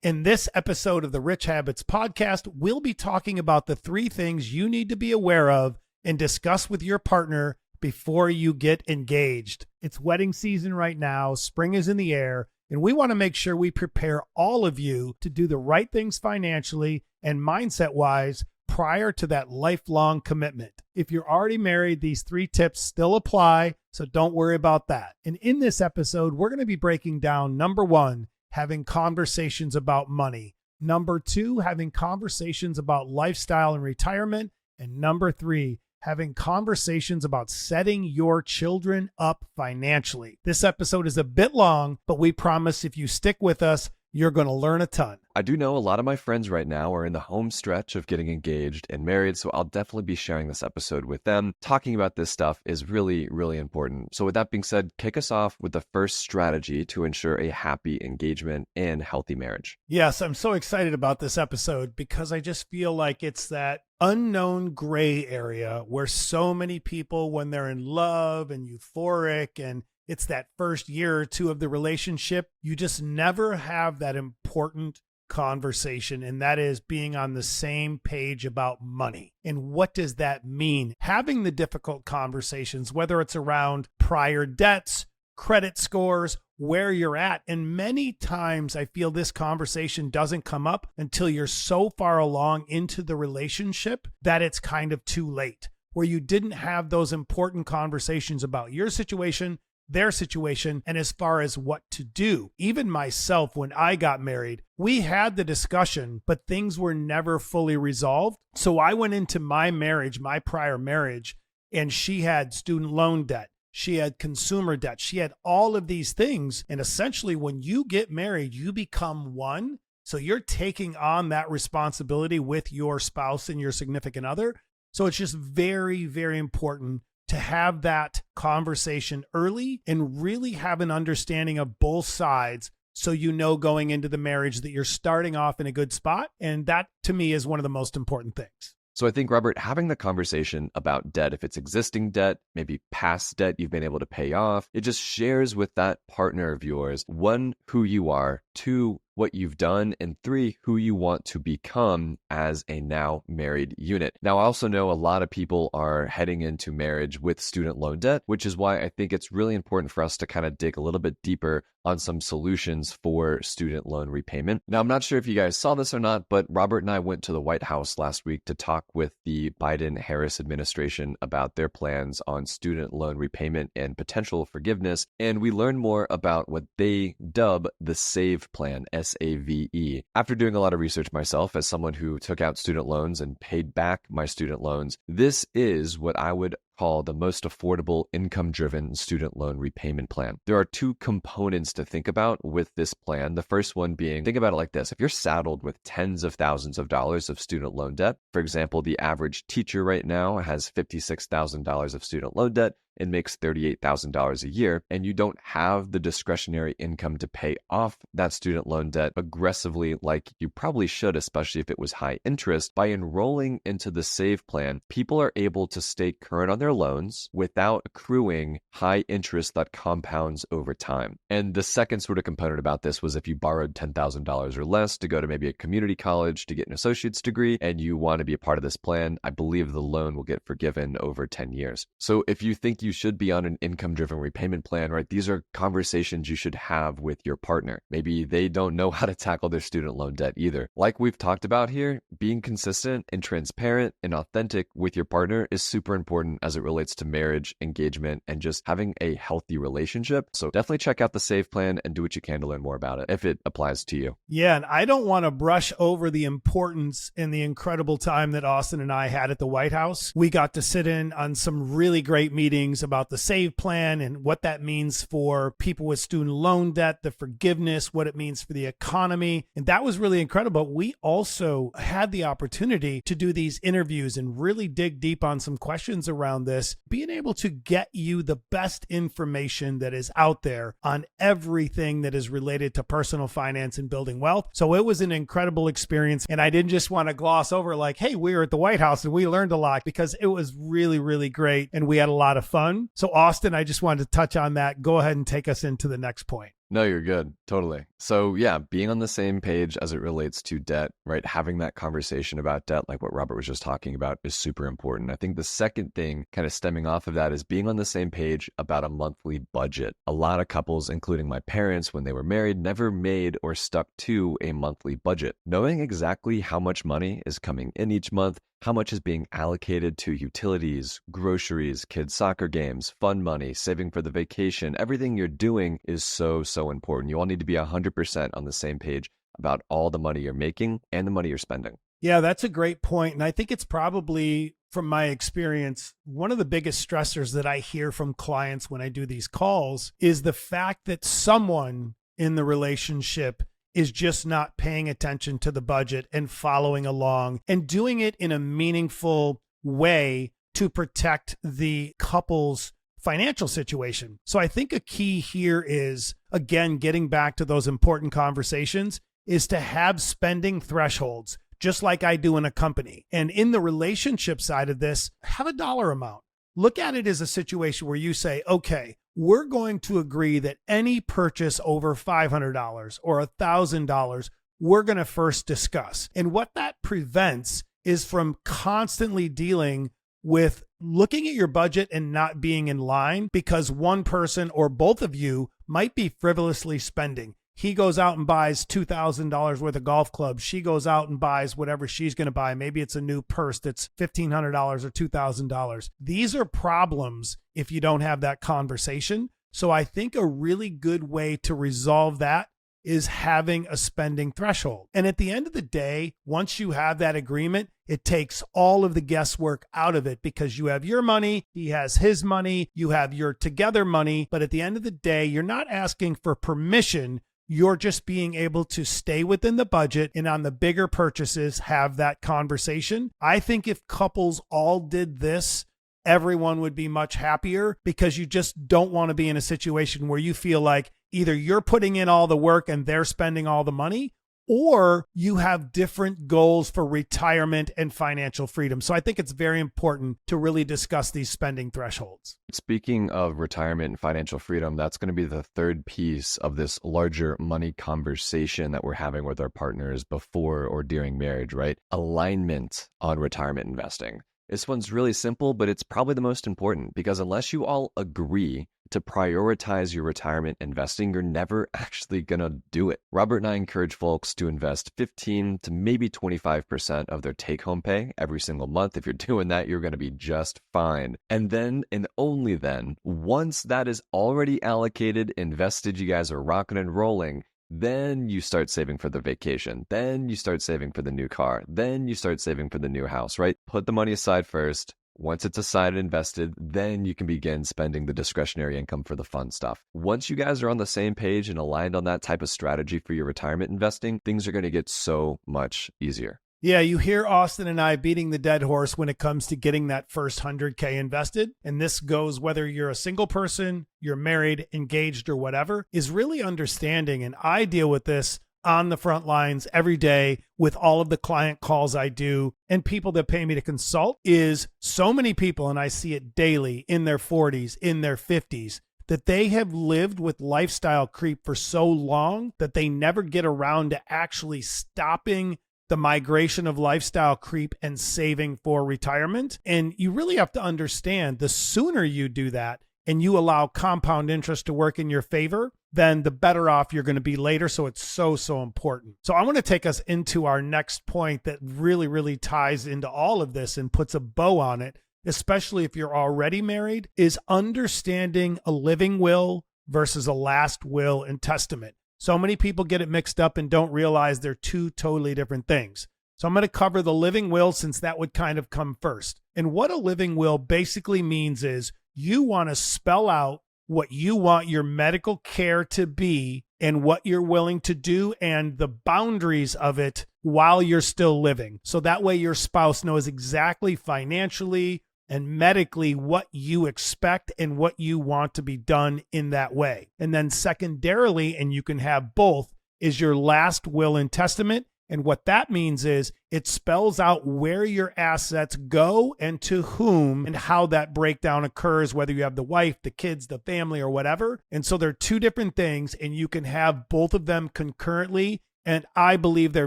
In this episode of the Rich Habits Podcast, we'll be talking about the 3 things you need to be aware of and discuss with your partner before you get engaged. It's wedding season right now, spring is in the air, and we want to make sure we prepare all of you to do the right things financially and mindset-wise prior to that lifelong commitment. If you're already married, these 3 tips still apply, so don't worry about that. And in this episode, we're going to be breaking down number 1, having conversations about money. Number 2, having conversations about lifestyle and retirement. And number 3, having conversations about setting your children up financially. This episode is a bit long, but we promise if you stick with us, you're going to learn a ton. I do know a lot of my friends right now are in the home stretch of getting engaged and married, so I'll definitely be sharing this episode with them. Talking about this stuff is really, really important. So with that being said, kick us off with the first strategy to ensure a happy engagement and healthy marriage. Yes, I'm so excited about this episode because I just feel like it's that unknown gray area where so many people, when they're in love and euphoric and it's that first year or 2 of the relationship, you just never have that important conversation, and that is being on the same page about money. And what does that mean? Having the difficult conversations, whether it's around prior debts, credit scores, where you're at. And many times I feel this conversation doesn't come up until you're so far along into the relationship that it's kind of too late, where you didn't have those important conversations about your situation, their situation, and as far as what to do. Even myself, when I got married, we had the discussion, but things were never fully resolved. So I went into my marriage, my prior marriage, and she had student loan debt. She had consumer debt. She had all of these things. And essentially, when you get married, you become one. So you're taking on that responsibility with your spouse and your significant other. So it's just very, very important to have that conversation early and really have an understanding of both sides so you know going into the marriage that you're starting off in a good spot. And that, to me, is one of the most important things. So I think, Robert, having the conversation about debt, if it's existing debt, maybe past debt you've been able to pay off, it just shares with that partner of yours, 1, who you are, 2, what you've done, and 3, who you want to become as a now married unit. Now, I also know a lot of people are heading into marriage with student loan debt, which is why I think it's really important for us to kind of dig a little bit deeper on some solutions for student loan repayment. Now, I'm not sure if you guys saw this or not, but Robert and I went to the White House last week to talk with the Biden-Harris administration about their plans on student loan repayment and potential forgiveness. And we learned more about what they dub the SAVE plan, SAVE. After doing a lot of research myself as someone who took out student loans and paid back my student loans, this is what I would call the most affordable income-driven student loan repayment plan. There are 2 components to think about with this plan. The first one being, think about it like this. If you're saddled with tens of thousands of dollars of student loan debt, for example, the average teacher right now has $56,000 of student loan debt and makes $38,000 a year, and you don't have the discretionary income to pay off that student loan debt aggressively like you probably should, especially if it was high interest, by enrolling into the SAVE plan, people are able to stay current on their loans without accruing high interest that compounds over time. And the second sort of component about this was if you borrowed $10,000 or less to go to maybe a community college to get an associate's degree and you want to be a part of this plan, I believe the loan will get forgiven over 10 years. So if you think you should be on an income-driven repayment plan, right? These are conversations you should have with your partner. Maybe they don't know how to tackle their student loan debt either. Like we've talked about here, being consistent and transparent and authentic with your partner is super important as it relates to marriage, engagement, and just having a healthy relationship. So definitely check out the SAVE plan and do what you can to learn more about it if it applies to you. Yeah, and I don't want to brush over the importance and the incredible time that Austin and I had at the White House. We got to sit in on some really great meetings about the SAVE plan and what that means for people with student loan debt, the forgiveness, what it means for the economy. And that was really incredible. We also had the opportunity to do these interviews and really dig deep on some questions around this, being able to get you the best information that is out there on everything that is related to personal finance and building wealth. So it was an incredible experience. And I didn't just want to gloss over like, hey, we were at the White House and we learned a lot, because it was really, really great. And we had a lot of fun. So Austin, I just wanted to touch on that. Go ahead and take us into the next point. No, you're good. Totally. So yeah, being on the same page as it relates to debt, right? Having that conversation about debt, like what Robert was just talking about, is super important. I think the second thing kind of stemming off of that is being on the same page about a monthly budget. A lot of couples, including my parents, when they were married, never made or stuck to a monthly budget. Knowing exactly how much money is coming in each month, how much is being allocated to utilities, groceries, kids' soccer games, fun money, saving for the vacation, everything you're doing is so, so important. You all need to be 100% on the same page about all the money you're making and the money you're spending. Yeah, that's a great point. And I think it's probably, from my experience, one of the biggest stressors that I hear from clients when I do these calls is the fact that someone in the relationship is just not paying attention to the budget and following along and doing it in a meaningful way to protect the couple's financial situation. So I think a key here is, again, getting back to those important conversations, is to have spending thresholds, just like I do in a company. And in the relationship side of this, have a dollar amount. Look at it as a situation where you say, okay, we're going to agree that any purchase over $500 or $1,000, we're going to first discuss. And what that prevents is from constantly dealing with looking at your budget and not being in line because one person or both of you might be frivolously spending. He goes out and buys $2,000 worth of golf clubs. She goes out and buys whatever she's going to buy. Maybe it's a new purse that's $1,500 or $2,000. These are problems if you don't have that conversation. So I think a really good way to resolve that is having a spending threshold. And at the end of the day, once you have that agreement, it takes all of the guesswork out of it because you have your money, he has his money, you have your together money. But at the end of the day, you're not asking for permission. You're just being able to stay within the budget and on the bigger purchases, have that conversation. I think if couples all did this, everyone would be much happier because you just don't want to be in a situation where you feel like either you're putting in all the work and they're spending all the money, or you have different goals for retirement and financial freedom. So I think it's very important to really discuss these spending thresholds. Speaking of retirement and financial freedom, that's going to be the third piece of this larger money conversation that we're having with our partners before or during marriage, right? Alignment on retirement investing. This one's really simple, but it's probably the most important because unless you all agree to prioritize your retirement investing, you're never actually going to do it. Robert and I encourage folks to invest 15 to maybe 25% of their take-home pay every single month. If you're doing that, you're going to be just fine. And then, and only then, once that is already allocated, invested, you guys are rocking and rolling, then you start saving for the vacation. Then you start saving for the new car. Then you start saving for the new house, right? Put the money aside first. Once it's aside and invested, then you can begin spending the discretionary income for the fun stuff. Once you guys are on the same page and aligned on that type of strategy for your retirement investing, things are going to get so much easier. Yeah, you hear Austin and I beating the dead horse when it comes to getting that first 100K invested. And this goes whether you're a single person, you're married, engaged, or whatever, is really understanding. And I deal with this on the front lines every day with all of the client calls I do and people that pay me to consult. Is so many people, and I see it daily, in their 40s, in their 50s, that they have lived with lifestyle creep for so long that they never get around to actually stopping the migration of lifestyle creep and saving for retirement. And you really have to understand, the sooner you do that and you allow compound interest to work in your favor, then the better off you're going to be later. So it's so, so important. So I want to take us into our next point that really, really ties into all of this and puts a bow on it, especially if you're already married, is understanding a living will versus a last will and testament. So many people get it mixed up and don't realize they're two totally different things. So I'm going to cover the living will since that would kind of come first. And what a living will basically means is you want to spell out what you want your medical care to be and what you're willing to do and the boundaries of it while you're still living. So that way your spouse knows exactly financially and medically what you expect and what you want to be done in that way. And then secondarily, and you can have both, is your last will and testament. And what that means is it spells out where your assets go and to whom and how that breakdown occurs, whether you have the wife, the kids, the family, or whatever. And so they're two different things, and you can have both of them concurrently. And I believe they're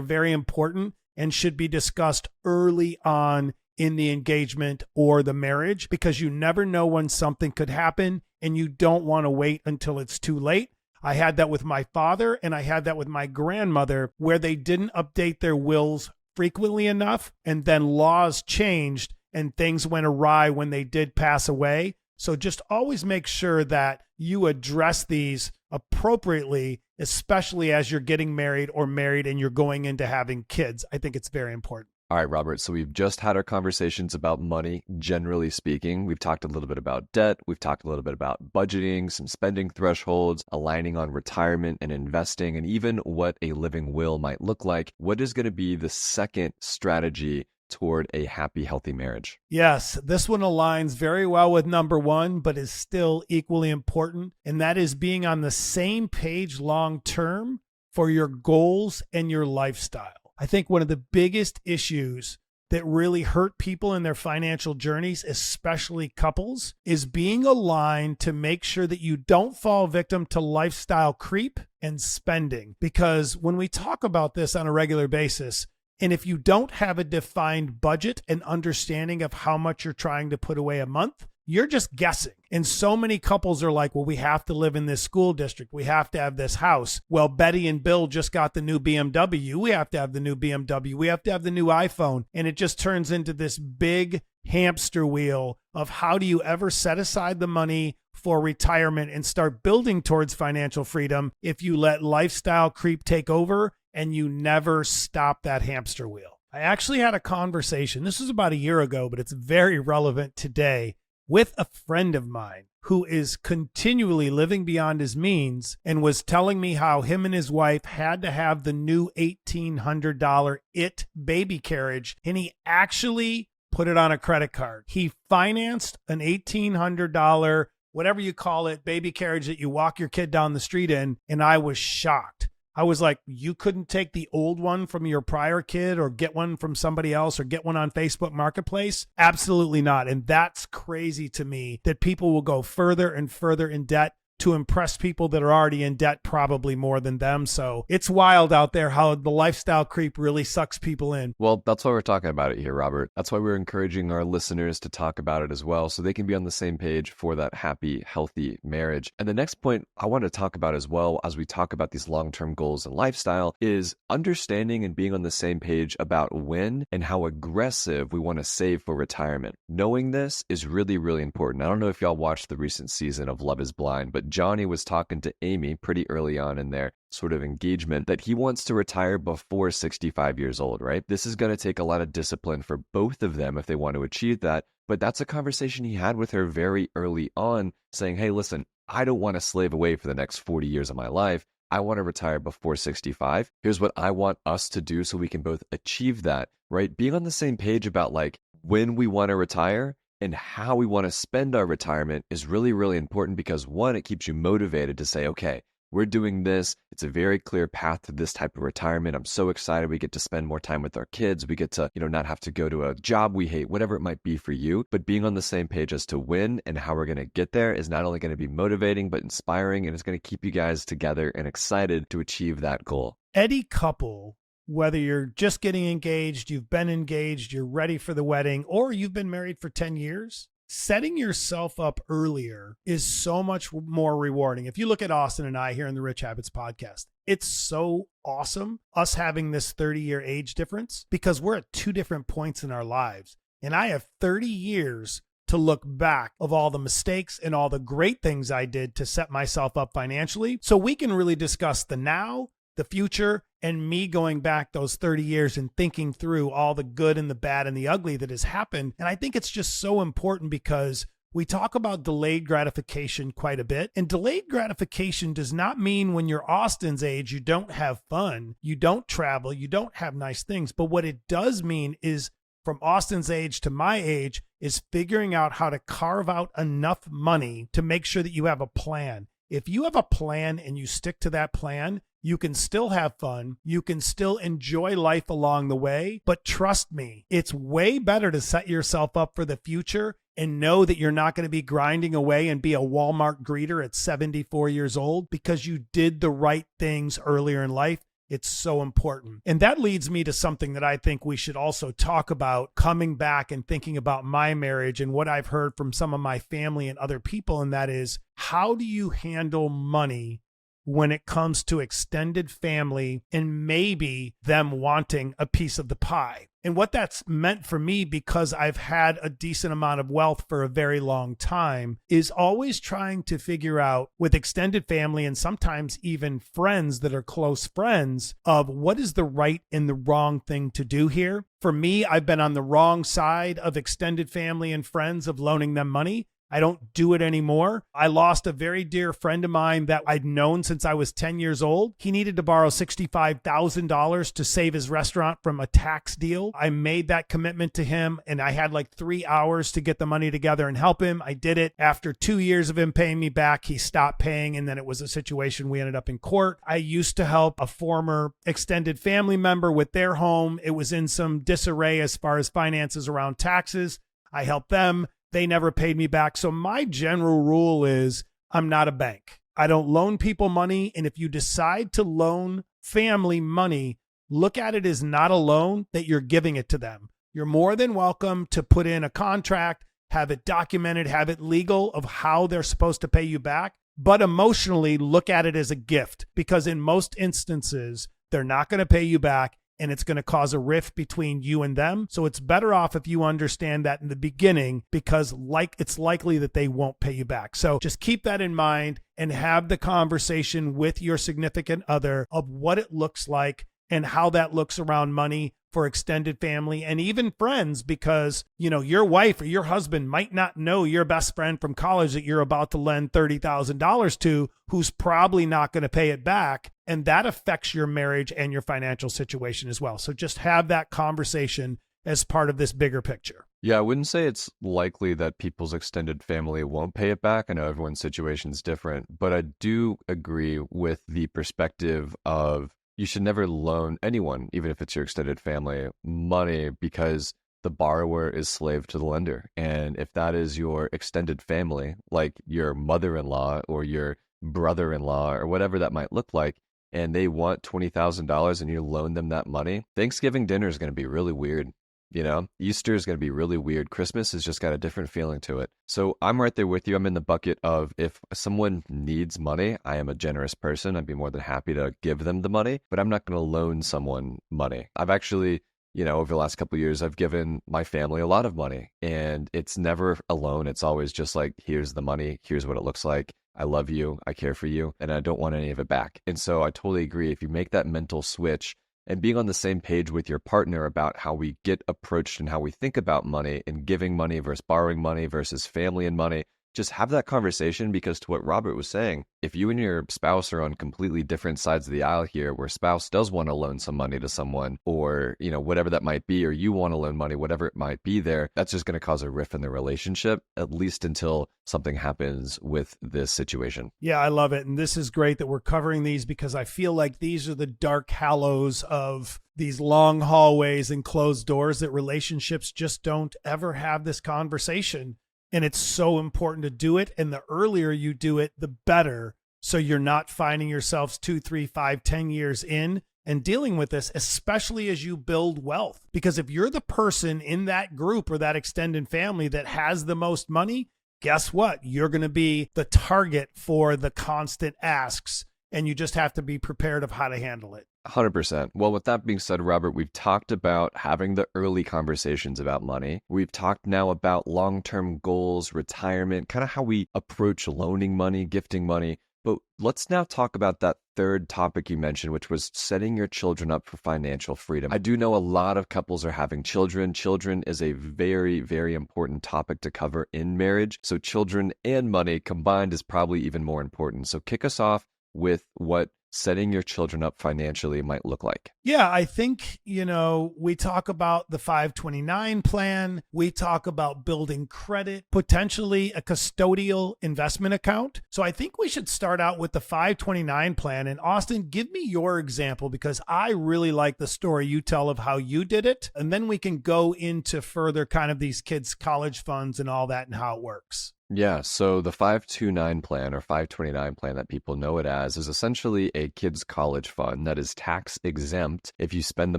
very important and should be discussed early on in the engagement or the marriage, because you never know when something could happen and you don't want to wait until it's too late. I had that with my father and I had that with my grandmother, where they didn't update their wills frequently enough, and then laws changed and things went awry when they did pass away. So just always make sure that you address these appropriately, especially as you're getting married or married and you're going into having kids. I think it's very important. All right, Robert. So we've just had our conversations about money, generally speaking. We've talked a little bit about debt. We've talked a little bit about budgeting, some spending thresholds, aligning on retirement and investing, and even what a living will might look like. What is going to be the second strategy toward a happy, healthy marriage? Yes, this one aligns very well with number one, but is still equally important. And that is being on the same page long term for your goals and your lifestyle. I think one of the biggest issues that really hurt people in their financial journeys, especially couples, is being aligned to make sure that you don't fall victim to lifestyle creep and spending. Because when we talk about this on a regular basis, and if you don't have a defined budget and understanding of how much you're trying to put away a month, you're just guessing. And so many couples are like, well, we have to live in this school district. We have to have this house. Well, Betty and Bill just got the new BMW. We have to have the new BMW. We have to have the new iPhone. And it just turns into this big hamster wheel of how do you ever set aside the money for retirement and start building towards financial freedom if you let lifestyle creep take over and you never stop that hamster wheel. I actually had a conversation, this was about a year ago, but it's very relevant today, with a friend of mine who is continually living beyond his means and was telling me how him and his wife had to have the new $1,800 IT baby carriage, and he actually put it on a credit card. He financed an $1,800, whatever you call it, baby carriage that you walk your kid down the street in, and I was shocked. I was like, you couldn't take the old one from your prior kid or get one from somebody else or get one on Facebook Marketplace? Absolutely not. And that's crazy to me that people will go further and further in debt to impress people that are already in debt, probably more than them. So it's wild out there how the lifestyle creep really sucks people in. Well, that's why we're talking about it here, Robert. That's why we're encouraging our listeners to talk about it as well, so they can be on the same page for that happy, healthy marriage. And the next point I want to talk about as well, as we talk about these long-term goals and lifestyle, is understanding and being on the same page about when and how aggressive we want to save for retirement. Knowing this is really, really important. I don't know if y'all watched the recent season of Love is Blind, but Johnny was talking to Amy pretty early on in their sort of engagement that he wants to retire before 65 years old, right? This is going to take a lot of discipline for both of them if they want to achieve that. But that's a conversation he had with her very early on, saying, hey, listen, I don't want to slave away for the next 40 years of my life. I want to retire before 65. Here's what I want us to do so we can both achieve that, right? Being on the same page about like when we want to retire and how we want to spend our retirement is really, really important, because one, it keeps you motivated to say, okay, we're doing this. It's a very clear path to this type of retirement. I'm so excited. We get to spend more time with our kids. We get to, not have to go to a job we hate, whatever it might be for you. But being on the same page as to when and how we're going to get there is not only going to be motivating, but inspiring, and it's going to keep you guys together and excited to achieve that goal. Any couple, whether you're just getting engaged, you've been engaged, you're ready for the wedding, or you've been married for 10 years, setting yourself up earlier is so much more rewarding. If you look at Austin and I here in the Rich Habits podcast, it's so awesome us having this 30-year age difference, because we're at two different points in our lives. And I have 30 years to look back of all the mistakes and all the great things I did to set myself up financially. So we can really discuss the now, the future, and me going back those 30 years and thinking through all the good and the bad and the ugly that has happened. And I think it's just so important, because we talk about delayed gratification quite a bit. And delayed gratification does not mean when you're Austin's age, you don't have fun, you don't travel, you don't have nice things. But what it does mean is, from Austin's age to my age, is figuring out how to carve out enough money to make sure that you have a plan. If you have a plan and you stick to that plan, you can still have fun. You can still enjoy life along the way. But trust me, it's way better to set yourself up for the future and know that you're not going to be grinding away and be a Walmart greeter at 74 years old because you did the right things earlier in life. It's so important. And that leads me to something that I think we should also talk about, coming back and thinking about my marriage and what I've heard from some of my family and other people. And that is, how do you handle money when it comes to extended family and maybe them wanting a piece of the pie? And what that's meant for me, because I've had a decent amount of wealth for a very long time, is always trying to figure out with extended family and sometimes even friends that are close friends of what is the right and the wrong thing to do here. For me, I've been on the wrong side of extended family and friends of loaning them money. I don't do it anymore. I lost a very dear friend of mine that I'd known since I was 10 years old. He needed to borrow $65,000 to save his restaurant from a tax deal. I made that commitment to him, and I had like 3 hours to get the money together and help him. I did it. After 2 years of him paying me back, he stopped paying, and then it was a situation we ended up in court. I used to help a former extended family member with their home. It was in some disarray as far as finances around taxes. I helped them. They never paid me back. So my general rule is I'm not a bank. I don't loan people money. And if you decide to loan family money, look at it as not a loan, that you're giving it to them. You're more than welcome to put in a contract, have it documented, have it legal of how they're supposed to pay you back. But emotionally, look at it as a gift, because in most instances, they're not going to pay you back. And it's going to cause a rift between you and them. So it's better off if you understand that in the beginning, because it's likely that they won't pay you back. So just keep that in mind and have the conversation with your significant other of what it looks like and how that looks around money for extended family and even friends, because, you know, your wife or your husband might not know your best friend from college that you're about to lend $30,000 to, who's probably not going to pay it back. And that affects your marriage and your financial situation as well. So just have that conversation as part of this bigger picture. Yeah, I wouldn't say it's likely that people's extended family won't pay it back. I know everyone's situation is different, but I do agree with the perspective of you should never loan anyone, even if it's your extended family, money, because the borrower is slave to the lender. And if that is your extended family, like your mother-in-law or your brother-in-law or whatever that might look like, and they want $20,000 and you loan them that money, Thanksgiving dinner is going to be really weird. You know, Easter is going to be really weird. Christmas has just got a different feeling to it. So I'm right there with you. I'm in the bucket of, if someone needs money, I am a generous person. I'd be more than happy to give them the money, but I'm not going to loan someone money. I've actually, you know, over the last couple of years, I've given my family a lot of money, and it's never a loan. It's always just like, here's the money. Here's what it looks like. I love you. I care for you, and I don't want any of it back. And so I totally agree. If you make that mental switch and being on the same page with your partner about how we get approached and how we think about money and giving money versus borrowing money versus family and money, just have that conversation, because to what Robert was saying, if you and your spouse are on completely different sides of the aisle here, where spouse does want to loan some money to someone, or, you know, whatever that might be, or you want to loan money, whatever it might be there, that's just going to cause a rift in the relationship, at least until something happens with this situation. Yeah, I love it. And this is great that we're covering these, because I feel like these are the dark hallows of these long hallways and closed doors that relationships just don't ever have this conversation. And it's so important to do it. And the earlier you do it, the better. So you're not finding yourselves 2, 3, 5, 10 years in and dealing with this, especially as you build wealth. Because if you're the person in that group or that extended family that has the most money, guess what? You're going to be the target for the constant asks. And you just have to be prepared of how to handle it. 100%. Well, with that being said, Robert, we've talked about having the early conversations about money. We've talked now about long-term goals, retirement, kind of how we approach loaning money, gifting money. But let's now talk about that third topic you mentioned, which was setting your children up for financial freedom. I do know a lot of couples are having children. Children is a very, very important topic to cover in marriage. So children and money combined is probably even more important. So kick us off with what setting your children up financially might look like? Yeah, I think, we talk about the 529 plan. We talk about building credit, potentially a custodial investment account. So I think we should start out with the 529 plan. And Austin, give me your example because I really like the story you tell of how you did it. And then we can go into further kind of these kids' college funds and all that and how it works. Yeah, so the 529 plan or 529 plan that people know it as is essentially a kids' college fund that is tax exempt if you spend the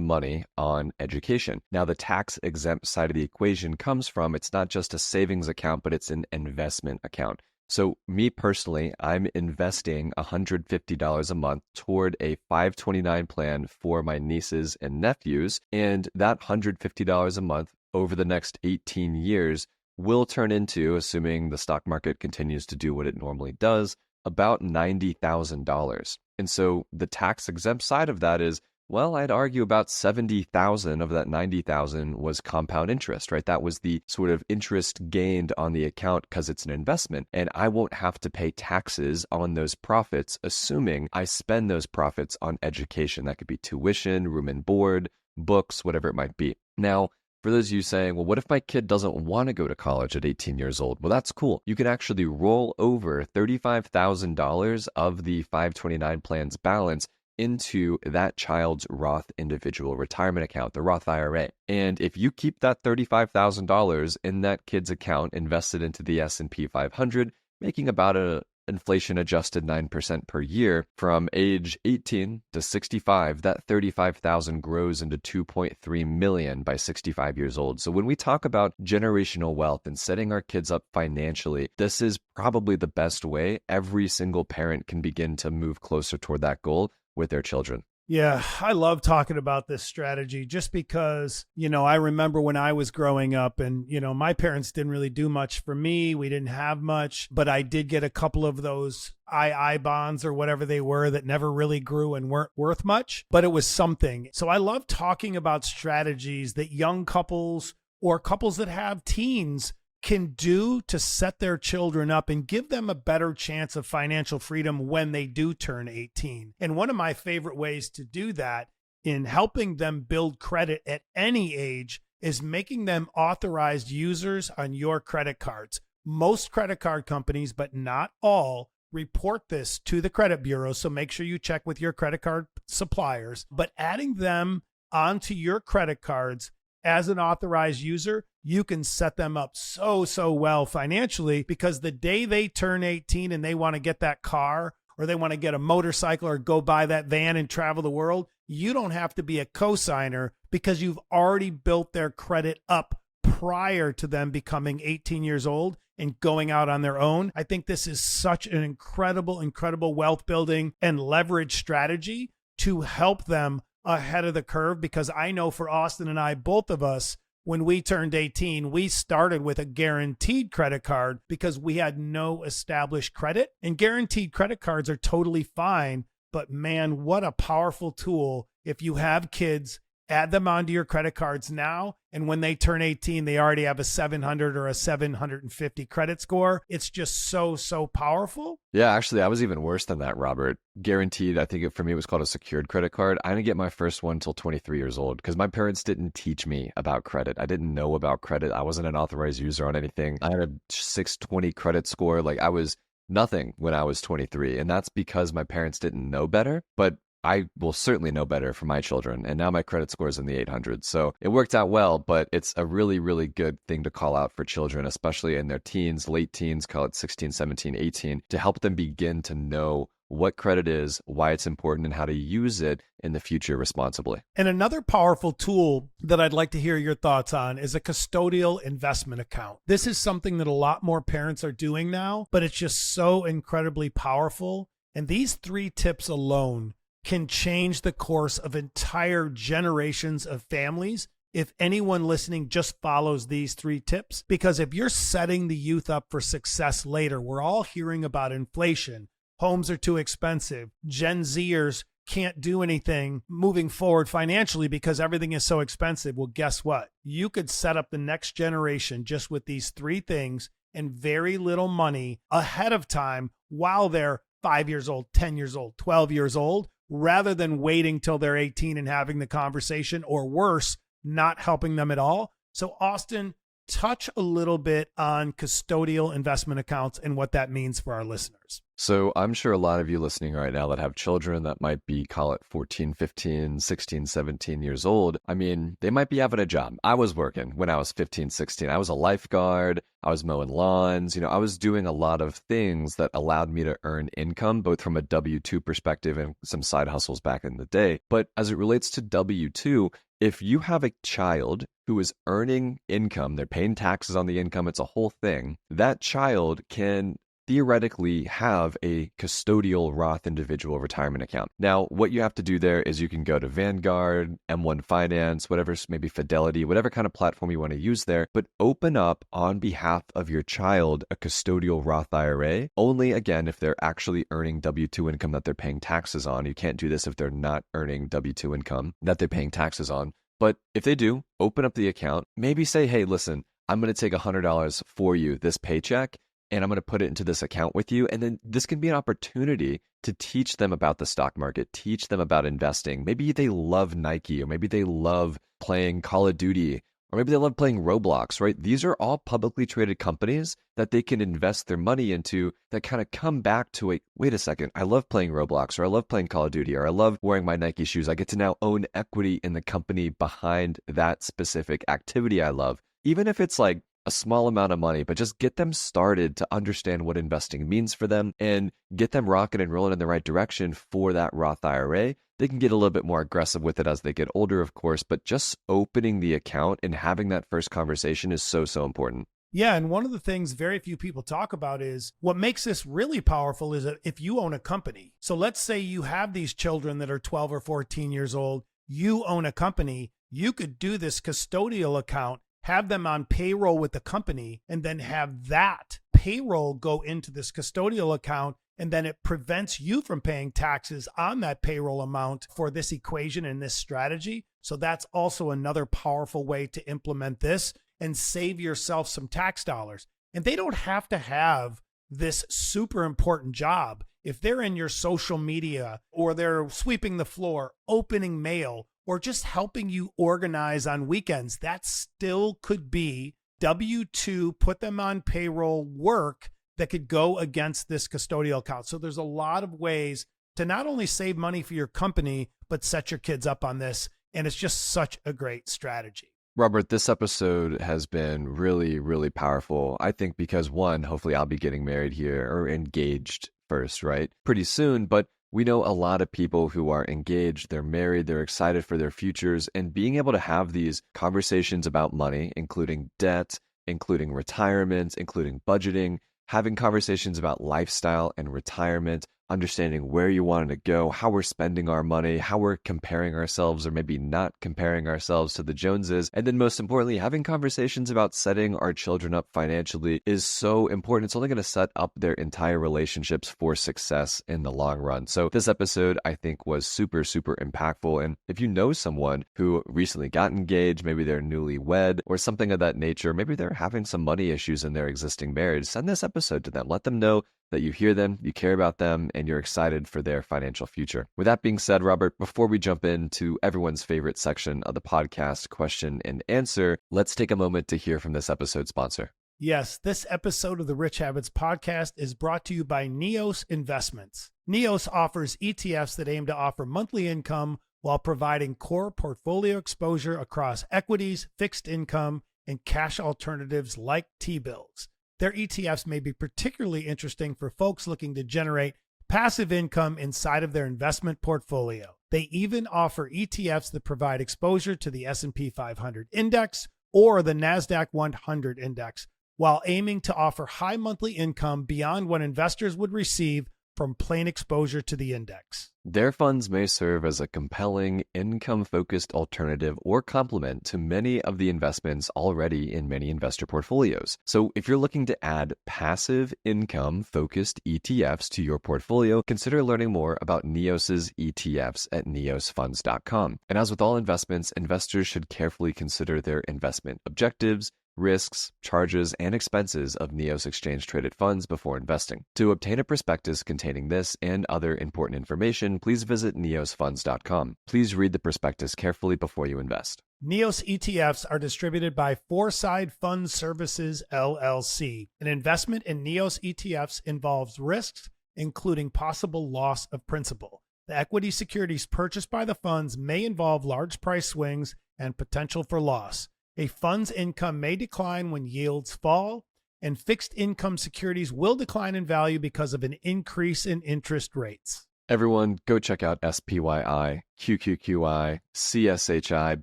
money on education. Now, the tax exempt side of the equation comes from it's not just a savings account, but it's an investment account. So me personally, I'm investing $150 a month toward a 529 plan for my nieces and nephews. And that $150 a month over the next 18 years will turn into, assuming the stock market continues to do what it normally does, about $90,000. And so the tax exempt side of that is, well, I'd argue about 70,000 of that 90,000 was compound interest, right? That was the sort of interest gained on the account because it's an investment. And I won't have to pay taxes on those profits, assuming I spend those profits on education. That could be tuition, room and board, books, whatever it might be. Now, for those of you saying, well, what if my kid doesn't want to go to college at 18 years old? Well, that's cool. You can actually roll over $35,000 of the 529 plan's balance into that child's Roth individual retirement account, the Roth IRA. And if you keep that $35,000 in that kid's account invested into the S&P 500, making about a inflation adjusted 9% per year from age 18 to 65, that 35,000 grows into 2.3 million by 65 years old. So when we talk about generational wealth and setting our kids up financially, this is probably the best way every single parent can begin to move closer toward that goal with their children. Yeah, I love talking about this strategy just because, I remember when I was growing up and, my parents didn't really do much for me. We didn't have much, but I did get a couple of those II bonds or whatever they were that never really grew and weren't worth much, but it was something. So I love talking about strategies that young couples or couples that have teens can do to set their children up and give them a better chance of financial freedom when they do turn 18. And one of my favorite ways to do that in helping them build credit at any age is making them authorized users on your credit cards. Most credit card companies, but not all, report this to the credit bureau. So make sure you check with your credit card suppliers, but adding them onto your credit cards as an authorized user, you can set them up so well financially because the day they turn 18 and they want to get that car or they want to get a motorcycle or go buy that van and travel the world, you don't have to be a cosigner because you've already built their credit up prior to them becoming 18 years old and going out on their own. I think this is such an incredible wealth building and leverage strategy to help them ahead of the curve, because I know for Austin and I, both of us, when we turned 18, we started with a guaranteed credit card because we had no established credit, and guaranteed credit cards are totally fine. But man, what a powerful tool. If you have kids, add them onto your credit cards now. And when they turn 18, they already have a 700 or a 750 credit score. It's just so powerful. Yeah, actually, I was even worse than that, Robert. Guaranteed, I think for me, it was called a secured credit card. I didn't get my first one until 23 years old because my parents didn't teach me about credit. I didn't know about credit. I wasn't an authorized user on anything. I had a 620 credit score. Like I was nothing when I was 23. And that's because my parents didn't know better. But I will certainly know better for my children. And now my credit score is in the 800s. So it worked out well, but it's a really good thing to call out for children, especially in their teens, late teens, call it 16, 17, 18, to help them begin to know what credit is, why it's important, and how to use it in the future responsibly. And another powerful tool that I'd like to hear your thoughts on is a custodial investment account. This is something that a lot more parents are doing now, but it's just so incredibly powerful. And these 3 tips alone can change the course of entire generations of families if anyone listening just follows these 3 tips. Because if you're setting the youth up for success later, we're all hearing about inflation. Homes are too expensive. Gen Zers can't do anything moving forward financially because everything is so expensive. Well, guess what? You could set up the next generation just with these 3 things and very little money ahead of time while they're 5 years old, 10 years old, 12 years old, rather than waiting till they're 18 and having the conversation, or worse, not helping them at all. So Austin, touch a little bit on custodial investment accounts and what that means for our listeners. So I'm sure a lot of you listening right now that have children that might be, call it 14, 15, 16, 17 years old. I mean, they might be having a job. I was working when I was 15, 16. I was a lifeguard. I was mowing lawns. I was doing a lot of things that allowed me to earn income, both from a W-2 perspective and some side hustles back in the day. But as it relates to W-2, if you have a child who is earning income, they're paying taxes on the income, it's a whole thing, that child can theoretically have a custodial Roth individual retirement account. Now, what you have to do there is you can go to Vanguard, M1 Finance, whatever, maybe Fidelity, whatever kind of platform you want to use there, but open up on behalf of your child a custodial Roth IRA, only again if they're actually earning W-2 income that they're paying taxes on. You can't do this if they're not earning W-2 income that they're paying taxes on. But if they do, open up the account, maybe say, hey, listen, I'm going to take $100 for you this paycheck, and I'm going to put it into this account with you. And then this can be an opportunity to teach them about the stock market, teach them about investing. Maybe they love Nike, or maybe they love playing Call of Duty, or maybe they love playing Roblox, right? These are all publicly traded companies that they can invest their money into that kind of come back to wait a second, I love playing Roblox, or I love playing Call of Duty, or I love wearing my Nike shoes. I get to now own equity in the company behind that specific activity I love. Even if it's like a small amount of money, but just get them started to understand what investing means for them and get them rocking and rolling in the right direction for that Roth IRA. They can get a little bit more aggressive with it as they get older, of course, but just opening the account and having that first conversation is so, so important. Yeah, and one of the things very few people talk about is what makes this really powerful is that if you own a company. So let's say you have these children that are 12 or 14 years old, you own a company, you could do this custodial account, have them on payroll with the company, and then have that payroll go into this custodial account. And then it prevents you from paying taxes on that payroll amount for this equation and this strategy. So that's also another powerful way to implement this and save yourself some tax dollars. And they don't have to have this super important job. If they're in your social media, or they're sweeping the floor, opening mail, or just helping you organize on weekends, that still could be W-2, put them on payroll work that could go against this custodial account. So there's a lot of ways to not only save money for your company, but set your kids up on this. And it's just such a great strategy. Robert, this episode has been really, really powerful. I think because one, hopefully I'll be getting married here, or engaged first, right? Pretty soon, but we know a lot of people who are engaged, they're married, they're excited for their futures, and being able to have these conversations about money, including debt, including retirement, including budgeting, having conversations about lifestyle and retirement, understanding where you want to go, how we're spending our money, how we're comparing ourselves or maybe not comparing ourselves to the Joneses. And then most importantly, having conversations about setting our children up financially is so important. It's only going to set up their entire relationships for success in the long run. So this episode, I think, was super, super impactful. And if you know someone who recently got engaged, maybe they're newlywed or something of that nature, maybe they're having some money issues in their existing marriage, send this episode to them. Let them know that you hear them, you care about them, and you're excited for their financial future. With that being said, Robert, before we jump into everyone's favorite section of the podcast, question and answer, let's take a moment to hear from this episode's sponsor. Yes, this episode of the Rich Habits Podcast is brought to you by Neos Investments. Neos offers ETFs that aim to offer monthly income while providing core portfolio exposure across equities, fixed income, and cash alternatives like T-bills. Their ETFs may be particularly interesting for folks looking to generate passive income inside of their investment portfolio. They even offer ETFs that provide exposure to the S&P 500 index or the NASDAQ 100 index, while aiming to offer high monthly income beyond what investors would receive from plain exposure to the index. Their funds may serve as a compelling, income-focused alternative or complement to many of the investments already in many investor portfolios. So if you're looking to add passive income-focused ETFs to your portfolio, consider learning more about Neos's ETFs at neosfunds.com. And as with all investments, investors should carefully consider their investment objectives, risks, charges, and expenses of NEOS exchange-traded funds before investing. To obtain a prospectus containing this and other important information, please visit neosfunds.com. Please read the prospectus carefully before you invest. NEOS ETFs are distributed by Foreside Fund Services, LLC. An investment in NEOS ETFs involves risks, including possible loss of principal. The equity securities purchased by the funds may involve large price swings and potential for loss. A fund's income may decline when yields fall, and fixed income securities will decline in value because of an increase in interest rates. Everyone, go check out SPYI, QQQI, CSHI,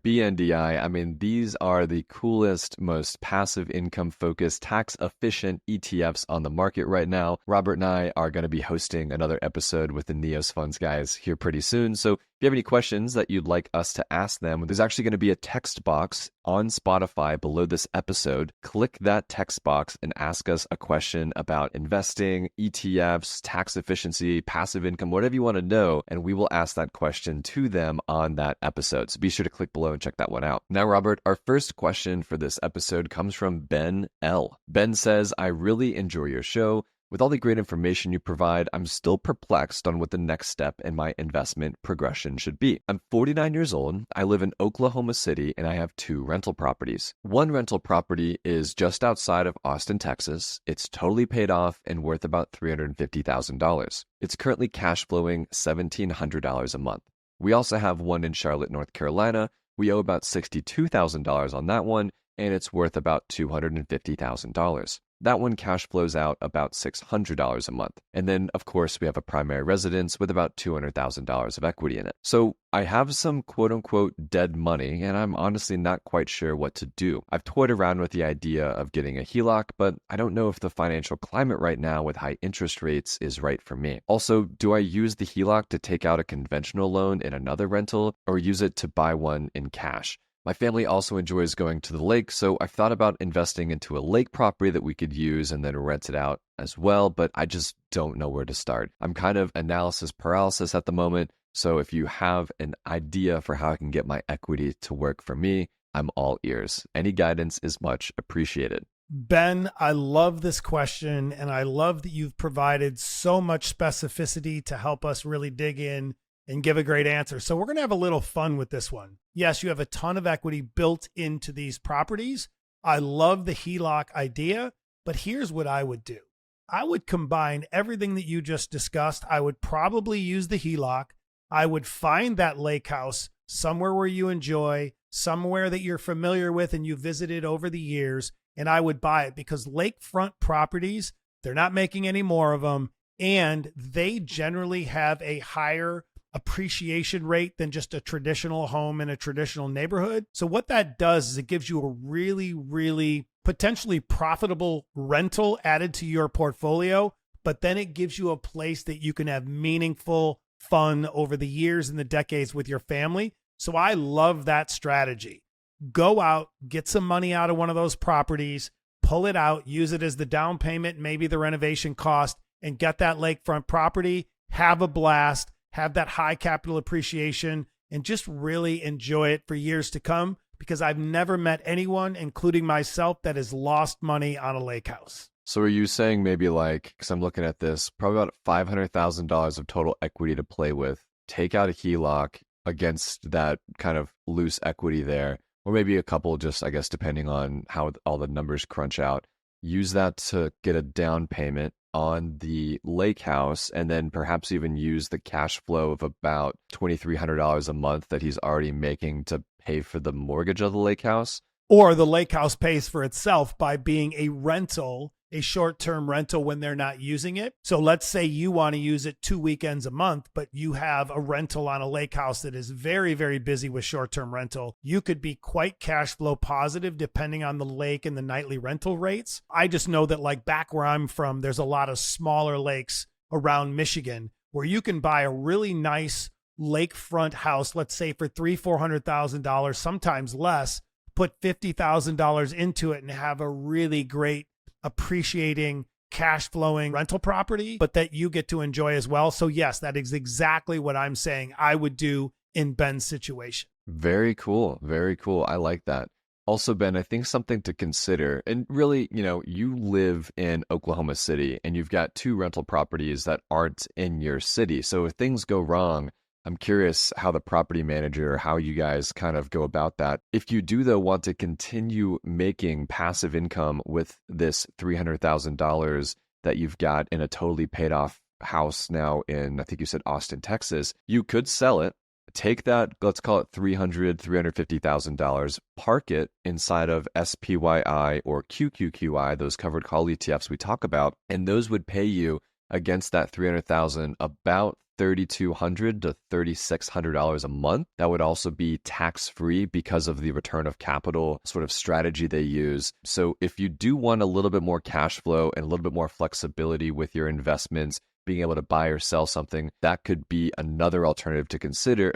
BNDI. I mean, these are the coolest, most passive income-focused, tax-efficient ETFs on the market right now. Robert and I are going to be hosting another episode with the NEOS Funds guys here pretty soon. So if you have any questions that you'd like us to ask them, there's actually going to be a text box on Spotify below this episode. Click that text box and ask us a question about investing, ETFs, tax efficiency, passive income, whatever you want to know, and we will ask that question to them on that episode. So be sure to click below and check that one out. Now, Robert, our first question for this episode comes from Ben L. Ben says, I really enjoy your show. With all the great information you provide, I'm still perplexed on what the next step in my investment progression should be. I'm 49 years old, I live in Oklahoma City, and I have 2 rental properties. One rental property is just outside of Austin, Texas. It's totally paid off and worth about $350,000. It's currently cash flowing $1,700 a month. We also have one in Charlotte, North Carolina. We owe about $62,000 on that one, and it's worth about $250,000. That one cash flows out about $600 a month. And then, of course, we have a primary residence with about $200,000 of equity in it. So I have some quote-unquote dead money, and I'm honestly not quite sure what to do. I've toyed around with the idea of getting a HELOC, but I don't know if the financial climate right now with high interest rates is right for me. Also, do I use the HELOC to take out a conventional loan in another rental, or use it to buy one in cash? My family also enjoys going to the lake, so I've thought about investing into a lake property that we could use and then rent it out as well, but I just don't know where to start. I'm kind of analysis paralysis at the moment, so if you have an idea for how I can get my equity to work for me, I'm all ears. Any guidance is much appreciated. Ben, I love this question, and I love that you've provided so much specificity to help us really dig in and give a great answer. So we're going to have a little fun with this one. Yes, you have a ton of equity built into these properties. I love the HELOC idea, but here's what I would do. I would combine everything that you just discussed. I would probably use the HELOC. I would find that lake house somewhere where you enjoy, somewhere that you're familiar with and you visited over the years, and I would buy it because lakefront properties, they're not making any more of them, and they generally have a higher appreciation rate than just a traditional home in a traditional neighborhood. So what that does is it gives you a really, really potentially profitable rental added to your portfolio, but then it gives you a place that you can have meaningful fun over the years and the decades with your family. So I love that strategy. Go out, get some money out of one of those properties, pull it out, use it as the down payment, maybe the renovation cost, and get that lakefront property, have a blast, have that high capital appreciation, and just really enjoy it for years to come, because I've never met anyone, including myself, that has lost money on a lake house. So are you saying maybe like, because I'm looking at this, probably about $500,000 of total equity to play with, take out a HELOC against that kind of loose equity there, or maybe a couple just, I guess, depending on how all the numbers crunch out, use that to get a down payment on the lake house, and then perhaps even use the cash flow of about $2,300 a month that he's already making to pay for the mortgage of the lake house? Or the lake house pays for itself by being a rental, a short-term rental when they're not using it. So let's say you want to use it 2 weekends a month, but you have a rental on a lake house that is very, very busy with short-term rental. You could be quite cash flow positive depending on the lake and the nightly rental rates. I just know that like back where I'm from, there's a lot of smaller lakes around Michigan where you can buy a really nice lakefront house, let's say for $300,000-$400,000, sometimes less, put $50,000 into it and have a really great appreciating cash flowing rental property, but that you get to enjoy as well. So yes, that is exactly what I'm saying I would do in Ben's situation. Very cool. Very cool. I like that. Also, Ben, I think something to consider, and really, you live in Oklahoma City and you've got two rental properties that aren't in your city. So if things go wrong, I'm curious how the property manager, how you guys kind of go about that. If you do, though, want to continue making passive income with this $300,000 that you've got in a totally paid off house now in, I think you said Austin, Texas, you could sell it. Take that, let's call it $350,000, park it inside of SPYI or QQQI, those covered call ETFs we talk about, and those would pay you against that $300,000 about $3,200 to $3,600 a month. That would also be tax-free because of the return of capital sort of strategy they use. So if you do want a little bit more cash flow and a little bit more flexibility with your investments, being able to buy or sell something, that could be another alternative to consider,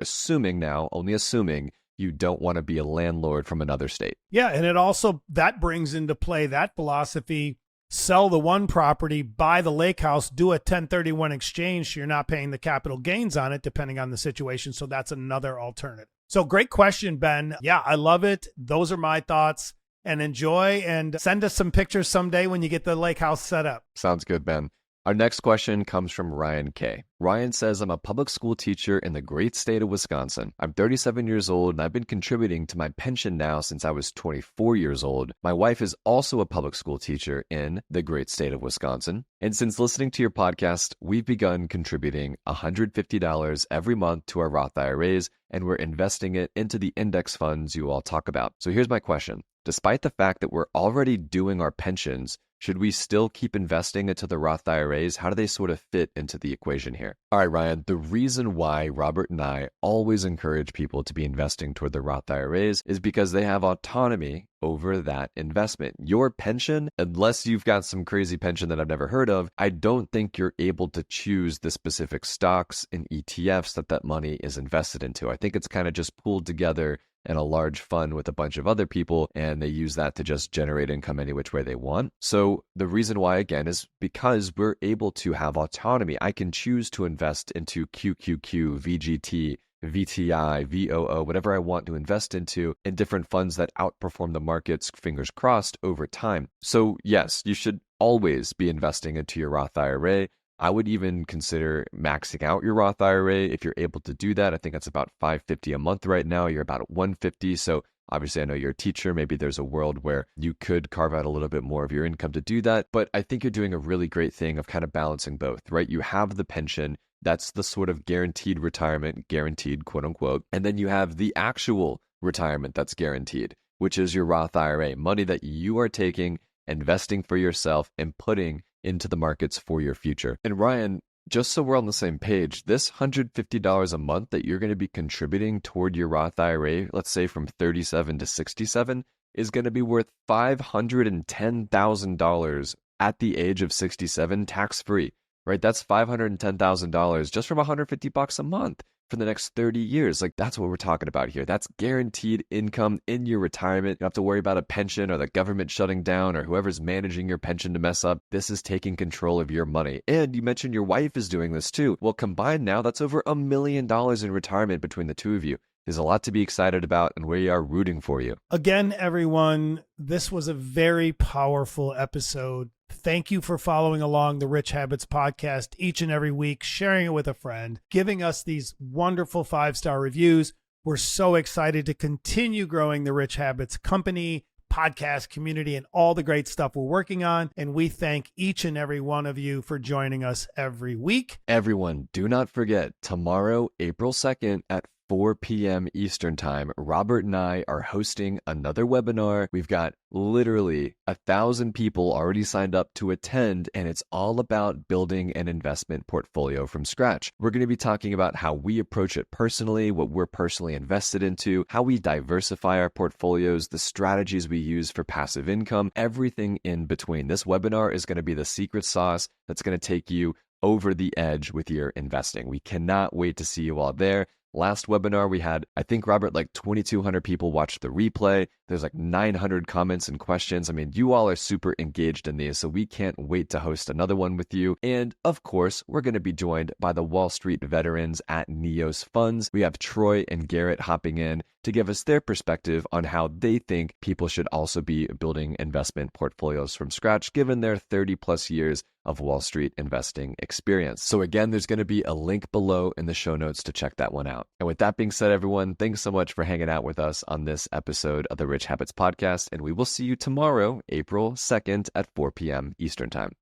only assuming you don't want to be a landlord from another state. Yeah, and it also, that brings into play that philosophy: sell the one property, buy the lake house, do a 1031 exchange so you're not paying the capital gains on it depending on the situation. So that's another alternative. So great question, Ben. Yeah, I love it. Those are my thoughts, and enjoy, and send us some pictures someday when you get the lake house set up. Sounds good, Ben. Our next question comes from Ryan K. Ryan says, I'm a public school teacher in the great state of Wisconsin. I'm 37 years old and I've been contributing to my pension now since I was 24 years old. My wife is also a public school teacher in the great state of Wisconsin. And since listening to your podcast, we've begun contributing $150 every month to our Roth IRAs, and we're investing it into the index funds you all talk about. So here's my question. Despite the fact that we're already doing our pensions, should we still keep investing into the Roth IRAs? How do they sort of fit into the equation here? All right, Ryan, the reason why Robert and I always encourage people to be investing toward the Roth IRAs is because they have autonomy over that investment. Your pension, unless you've got some crazy pension that I've never heard of, I don't think you're able to choose the specific stocks and ETFs that money is invested into. I think it's kind of just pooled together in a large fund with a bunch of other people, and they use that to just generate income any which way they want. So the reason why, again, is because we're able to have autonomy. I can choose to invest into QQQ, VGT, VTI, VOO, whatever I want to invest into in different funds that outperform the markets, fingers crossed, over time. So yes, you should always be investing into your Roth IRA. I would even consider maxing out your Roth IRA if you're able to do that. I think that's about $550 a month right now. You're about at $150. So obviously, I know you're a teacher. Maybe there's a world where you could carve out a little bit more of your income to do that. But I think you're doing a really great thing of kind of balancing both, right? You have the pension. That's the sort of guaranteed retirement, guaranteed, quote unquote. And then you have the actual retirement that's guaranteed, which is your Roth IRA, money that you are taking, investing for yourself, and putting into the markets for your future. And Ryan, just so we're on the same page, this $150 a month that you're going to be contributing toward your Roth IRA, let's say from 37 to 67, is going to be worth $510,000 at the age of 67, tax-free, right? That's $510,000 just from $150 a month for the next 30 years. Like, that's what we're talking about here. That's guaranteed income in your retirement. You don't have to worry about a pension or the government shutting down or whoever's managing your pension to mess up. This is taking control of your money. And you mentioned your wife is doing this too. Well, combined now, that's over $1 million in retirement between the two of you. There's a lot to be excited about, and we are rooting for you. Again, everyone, this was a very powerful episode. Thank you for following along the Rich Habits podcast each and every week, sharing it with a friend, giving us these wonderful 5-star reviews. We're so excited to continue growing the Rich Habits company, podcast community, and all the great stuff we're working on. And we thank each and every one of you for joining us every week. Everyone, do not forget, tomorrow, April 2nd at 4 p.m. Eastern Time, Robert and I are hosting another webinar. We've got literally 1,000 people already signed up to attend, and it's all about building an investment portfolio from scratch. We're going to be talking about how we approach it personally, what we're personally invested into, how we diversify our portfolios, the strategies we use for passive income, everything in between. This webinar is going to be the secret sauce that's going to take you over the edge with your investing. We cannot wait to see you all there. Last webinar, we had, I think, Robert, like 2,200 people watched the replay. There's like 900 comments and questions. I mean, you all are super engaged in these, so we can't wait to host another one with you. And of course, we're going to be joined by the Wall Street veterans at Neos Funds. We have Troy and Garrett hopping in to give us their perspective on how they think people should also be building investment portfolios from scratch, given their 30 plus years of Wall Street investing experience. So again, there's going to be a link below in the show notes to check that one out. And with that being said, everyone, thanks so much for hanging out with us on this episode of the Rich Habits Podcast. And we will see you tomorrow, April 2nd at 4 p.m. Eastern Time.